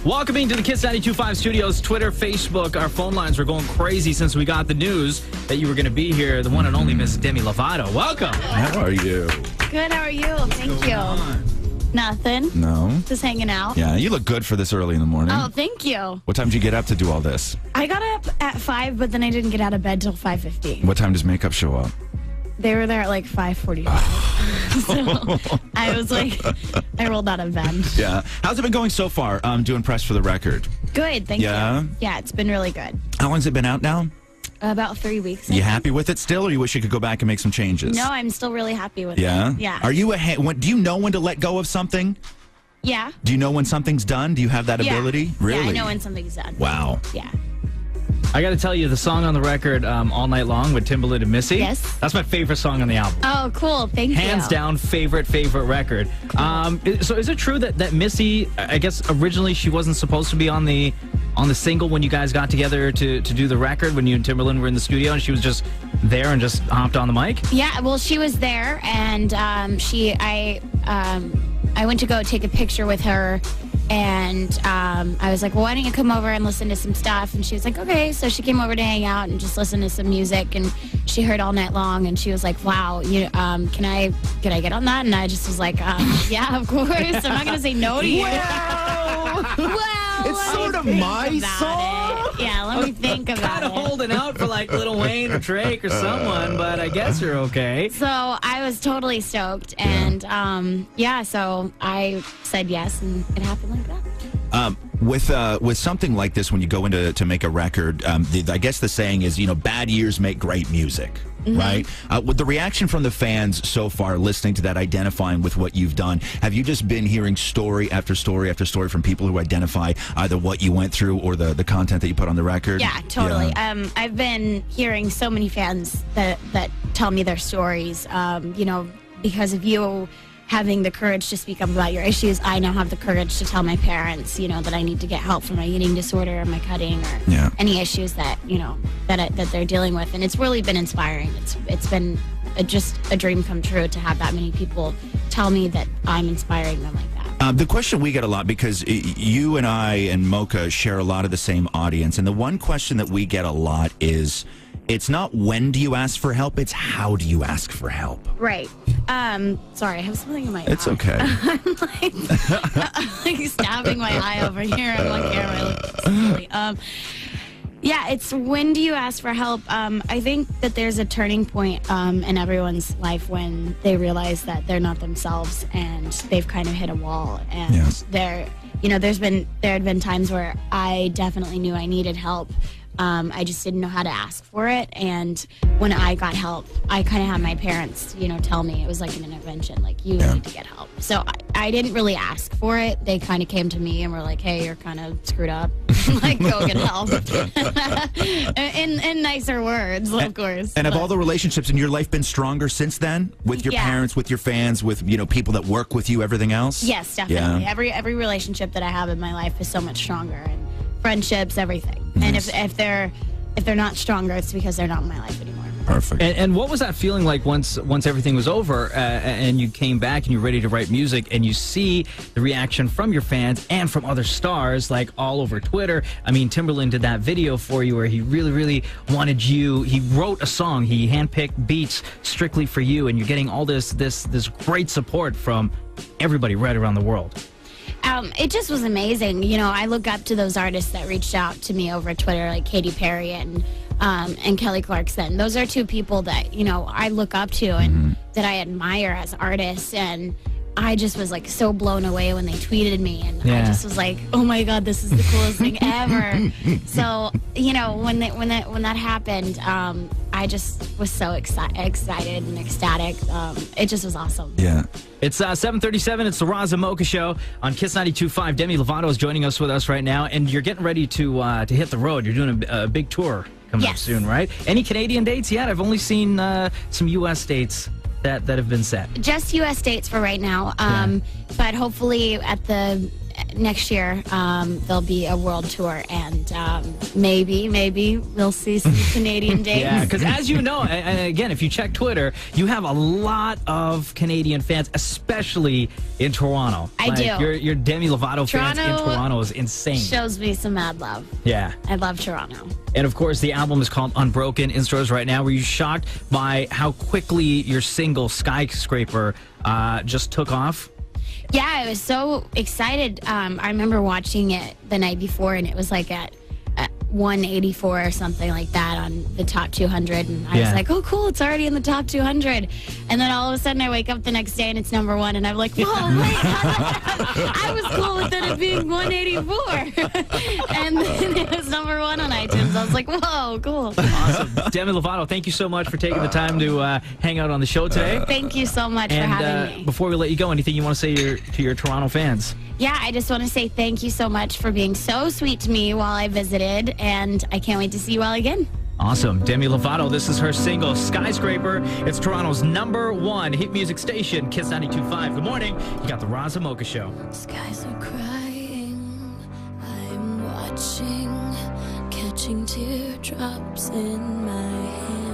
Welcoming to the Kiss 92.5 Studios, Twitter, Facebook. Our phone lines were going crazy since we got the news that you were going to be here. The one and only Miss Demi Lovato. Welcome. How are you? Good, how are you? Thank you. Nothing. No? Just hanging out. Yeah, you look good for this early in the morning. Oh, thank you. What time did you get up to do all this? I got up at 5, but then I didn't get out of bed till 5:50. What time does makeup show up? They were there at like 5:45. So I was like, I rolled out of bed. Yeah. How's it been going so far? Doing press for the record. Good, thank you. Yeah, it's been really good. How long's it been out now? About 3 weeks. You happy with it still, or you wish you could go back and make some changes? No, I'm still really happy with Yeah? it. Yeah. Are you do you know when to let go of something? Yeah. Do you know when something's done? Do you have that ability? Really? Yeah, I know when something's done. Wow. Yeah. I got to tell you, the song on the record, All Night Long with Timbaland and Missy. Yes. That's my favorite song on the album. Oh, cool. Thank you. Hands down, favorite record. So is it true that Missy, I guess originally she wasn't supposed to be on the single when you guys got together to do the record, when you and Timbaland were in the studio, and she was just there and just hopped on the mic? Yeah, well, she was there, and I went to go take a picture with her, and I was like, well, why don't you come over and listen to some stuff? And she was like, okay. So she came over to hang out and just listen to some music, and she heard All Night Long, and she was like, wow, can I get on that? And I just was like, yeah, of course. I'm not going to say no to you. Well, it's sort of my song. Yeah, let me think about Kind of holding out for like Lil Wayne or Drake or someone, but I guess you're okay. So I was totally stoked, and so I said yes, and it happened like that. With something like this, when you go into to make a record, I guess the saying is, bad years make great music. Mm-hmm. Right? With the reaction from the fans so far, listening to that, identifying with what you've done, have you just been hearing story after story after story from people who identify either what you went through or the content that you put on the record? Yeah, totally. Yeah. I've been hearing so many fans that tell me their stories, because of you having the courage to speak up about your issues. I now have the courage to tell my parents, that I need to get help for my eating disorder or my cutting or any issues that, that they're dealing with. And it's really been inspiring. It's been just a dream come true to have that many people tell me that I'm inspiring them like that. The question we get a lot, because you and I and Mocha share a lot of the same audience, and the one question that we get a lot is, it's not when do you ask for help, it's how do you ask for help. Right. Sorry, I have something in my eye. It's okay. I'm like stabbing my eye over here on my camera. I look silly. Yeah, it's when do you ask for help? I think that there's a turning point in everyone's life when they realize that they're not themselves and they've kind of hit a wall. And there had been times where I definitely knew I needed help. I just didn't know how to ask for it. And when I got help, I kind of had my parents, tell me. It was like an intervention, like, you need to get help. So I didn't really ask for it. They kind of came to me and were like, hey, you're kind of screwed up. Like, go get help. in nicer words, of course. And have all the relationships in your life been stronger since then? With your parents, with your fans, with, people that work with you, everything else? Yes, definitely. Yeah. Every relationship that I have in my life is so much stronger. And friendships, everything. Nice. And if they're not stronger, it's because they're not in my life anymore. Perfect. And what was that feeling like once everything was over and you came back and you're ready to write music and you see the reaction from your fans and from other stars, like all over Twitter? I mean, Timbaland did that video for you where he really, really wanted you. He wrote a song. He handpicked beats strictly for you, and you're getting all this great support from everybody right around the world. It just was amazing. I look up to those artists that reached out to me over Twitter, like Katy Perry and Kelly Clarkson. Those are two people that, I look up to and that I admire as artists. And I just was like so blown away when they tweeted me. And I just was like, oh my God, this is the coolest thing ever. So, when that happened, I just was so excited and ecstatic. It just was awesome. Yeah. It's 7:37. It's the Roz Mocha Show on Kiss 92.5. Demi Lovato is joining us with us right now, and you're getting ready to hit the road. You're doing a big tour coming up soon, right? Any Canadian dates yet? I've only seen some U.S. dates that have been set. Just U.S. dates for right now, but hopefully at the next year there'll be a world tour, and maybe we'll see some Canadian dates. Yeah, because as you know, and again, if you check Twitter, you have a lot of Canadian fans, especially in Toronto. I do. Your Demi Lovato fans in Toronto Toronto is insane. Shows me some mad love. Yeah. I love Toronto. And of course, the album is called Unbroken, in stores right now. Were you shocked by how quickly your single Skyscraper just took off? Yeah, I was so excited. I remember watching it the night before, and it was like at 184 or something like that on the top 200, and I was like, oh cool, it's already in the top 200. And then all of a sudden I wake up the next day and it's number 1, and I'm like, whoa, wait, I was cool with it being 184. And then it was number 1 on iTunes. I was like, whoa, cool. Awesome. Demi Lovato, thank you so much for taking the time to hang out on the show today. Thank you so much for having me. Before we let you go, anything you want to say to your Toronto fans? Yeah, I just want to say thank you so much for being so sweet to me while I visited, and I can't wait to see you all again. Awesome. Demi Lovato, this is her single, Skyscraper. It's Toronto's #1 hit music station, Kiss 92.5. Good morning. You got the Roz Mocha Show. Skies are crying, I'm watching, catching teardrops in my hand.